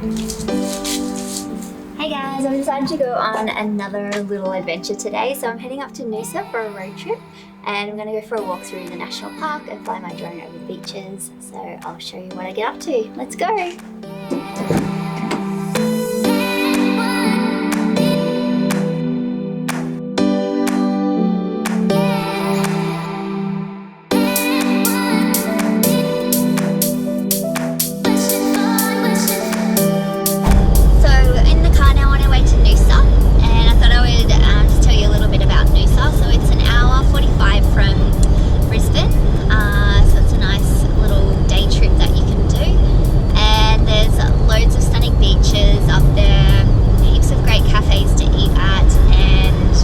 Hey guys, I've decided to go on another little adventure today. So I'm heading up to Noosa for a road trip and I'm going to go for a walk through the national park and fly my drone over the beaches. So I'll show you what I get up to. Let's go! From Brisbane, so it's a nice little day trip that you can do, and there's loads of stunning beaches up there, heaps of great cafes to eat at, and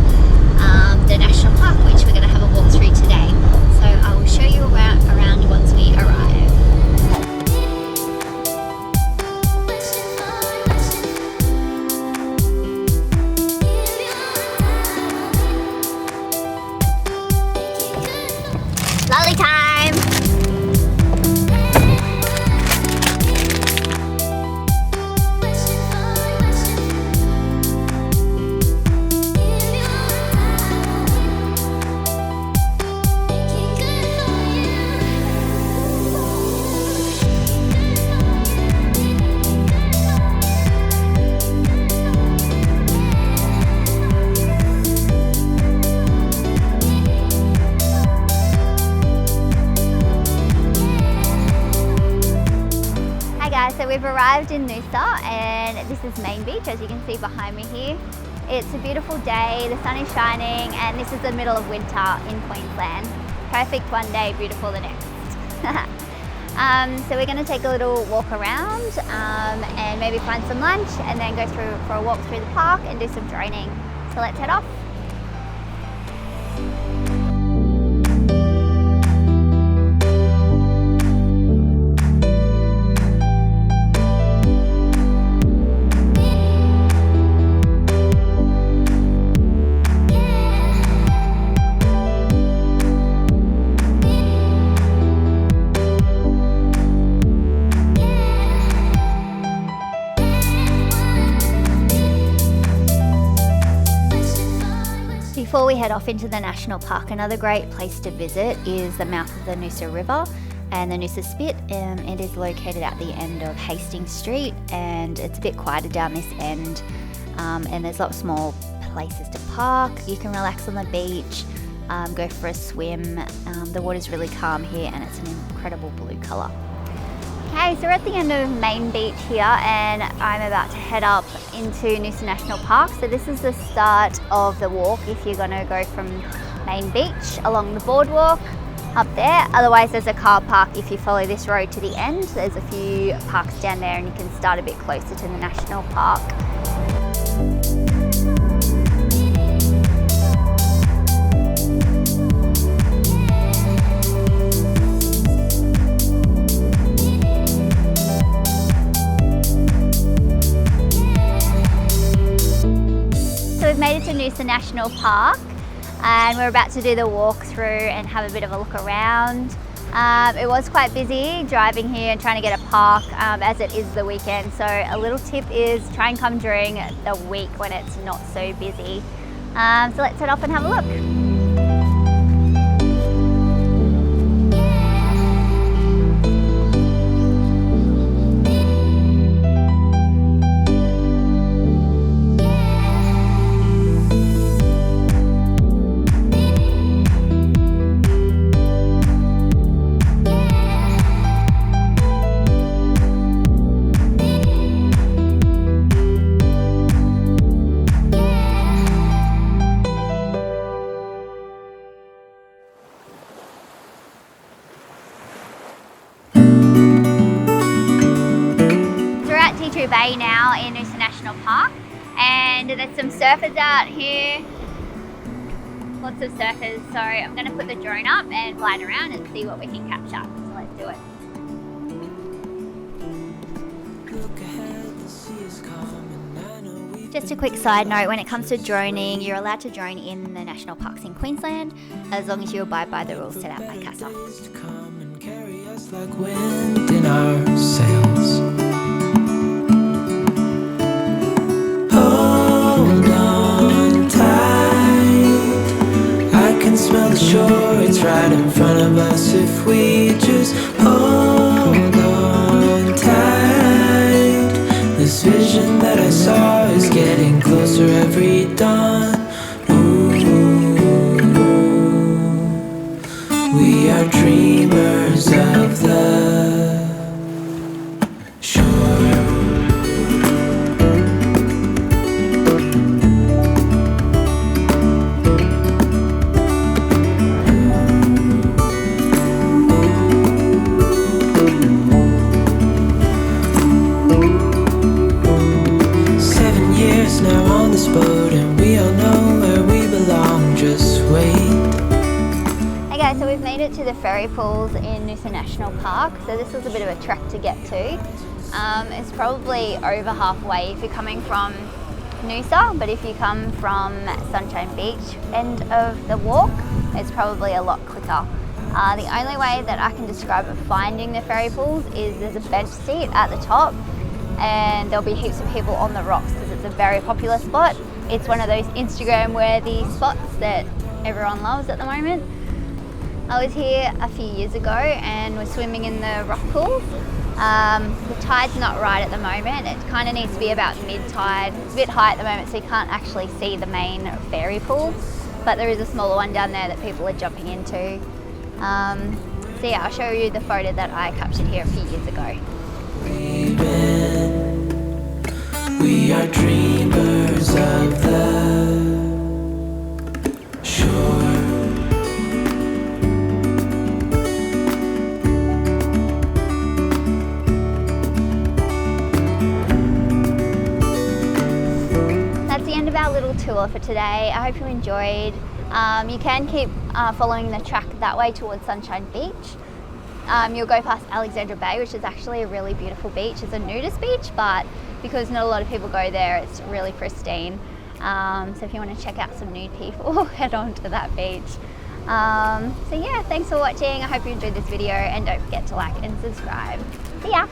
the national park, which we're going to have a walk through today. So I will show you around once we arrive. Lolly time! So we've arrived in Noosa and this is Main Beach, as you can see behind me here. It's a beautiful day, the sun is shining, and this is the middle of winter in Queensland. Perfect one day, beautiful the next. So we're going to take a little walk around and maybe find some lunch and then go through for a walk through the park and do some droning. So let's head off. Before we head off into the national park, another great place to visit is the mouth of the Noosa River and the Noosa Spit. It is located at the end of Hastings Street and it's a bit quieter down this end, and there's lots more places to park. You can relax on the beach, go for a swim. The water's really calm here and it's an incredible blue colour. Okay, so we're at the end of Main Beach here and I'm about to head up into Noosa National Park. So this is the start of the walk if you're going to go from Main Beach along the boardwalk up there. Otherwise there's a car park if you follow this road to the end. There's a few parks down there and you can start a bit closer to the National Park. We've made it to Noosa National Park and we're about to do the walk through and have a bit of a look around. It was quite busy driving here and trying to get a park as it is the weekend, so a little tip is try and come during the week when it's not so busy. So let's head off and have a look. Bay now in Noosa National Park, and there's some surfers out here, lots of surfers, so I'm going to put the drone up and fly it around and see what we can capture, so let's do it. Just a quick side note, when it comes to droning, you're allowed to drone in the national parks in Queensland as long as you abide by the rules set out by CASA. Like wind in our sails. this vision that I saw is getting closer every dawn. Ooh, we are dreamers of the shore. 7 years now on this boat, and we all know where we belong. Just wait. Hey guys, so we've made it to the ferry pools in Noosa National Park. So this was a bit of a trek to get to. It's probably over halfway if you're coming from Noosa, but if you come from Sunshine Beach end of the walk, it's probably a lot quicker. The only way that I can describe finding the ferry pools is there's a bench seat at the top, and there'll be heaps of people on the rocks because it's a very popular spot. It's one of those Instagram worthy spots that everyone loves at the moment. I was here a few years ago and was swimming in the rock pools. The tide's not right at the moment. It kind of needs to be about mid-tide. It's a bit high at the moment, so you can't actually see the main ferry pool, but there is a smaller one down there that people are jumping into. So yeah, I'll show you the photo that I captured here a few years ago. We are dreamers of the shore. That's the end of our little tour for today. I hope you enjoyed. You can keep following the track that way towards Sunshine Beach. You'll go past Alexandra Bay, which is actually a really beautiful beach. It's a nudist beach, but because not a lot of people go there, it's really pristine. So if you want to check out some nude people, head on to that beach. So yeah, thanks for watching. I hope you enjoyed this video, and don't forget to like and subscribe. See ya!